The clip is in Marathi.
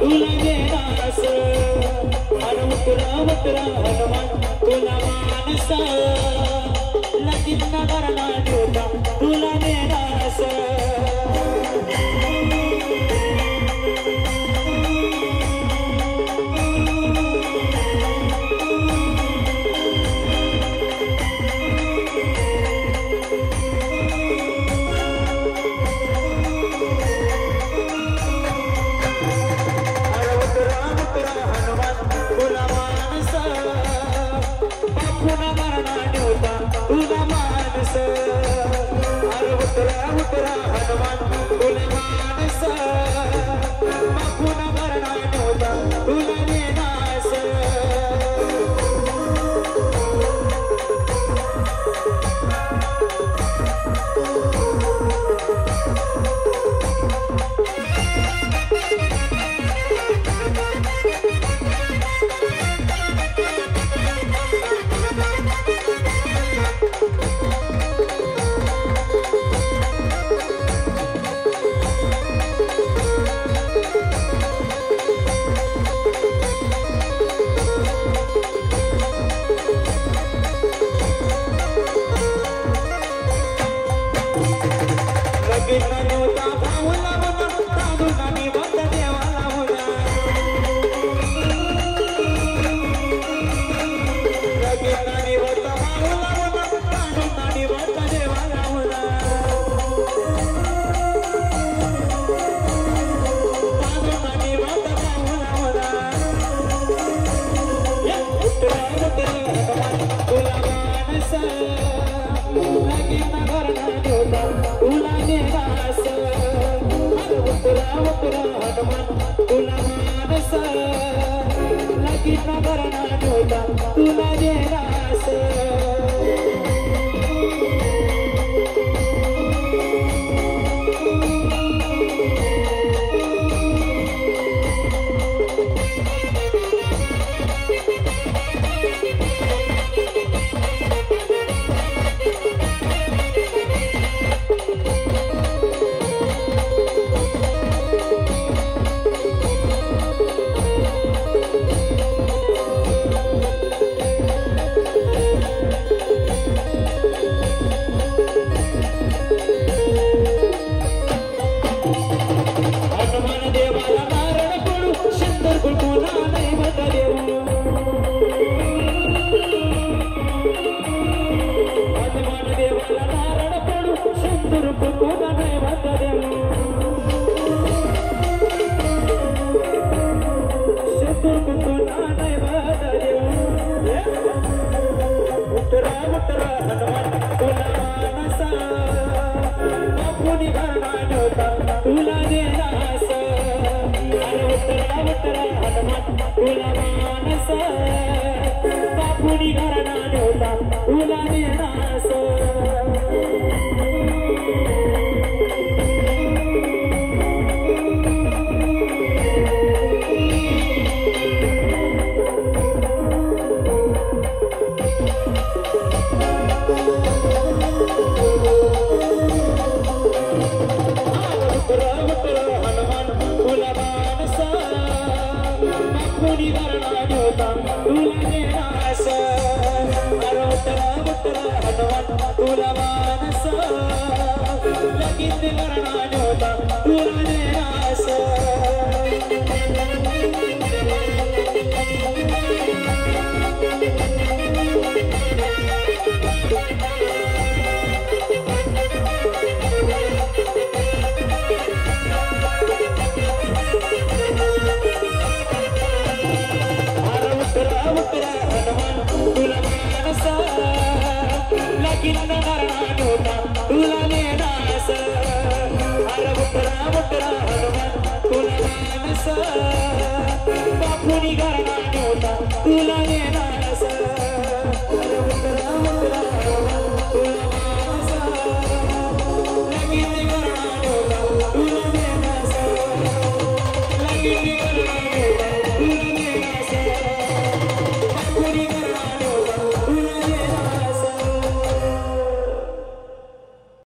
तुला देणास अरे उतरा उतरा हनुमान तुला मानस लगीन करणार होता तुला देणास उतरा हनुमान तुला मानस पुन्हा करणार होता तुला देणास तुला मानस लगीन करणार होता तुला देणास तुला देणास तुला मानस बापुनी घराणा होता तुला देणास तुला मानस लगीन करणार होता तुला देणास लगीन करणार होता तुला देणास अरे उतरा हनुमान तुला मानस बापुनी करणार होता तुला देणास अरे उतरा हनुमान तुला मानस लगीन करणार होता तुला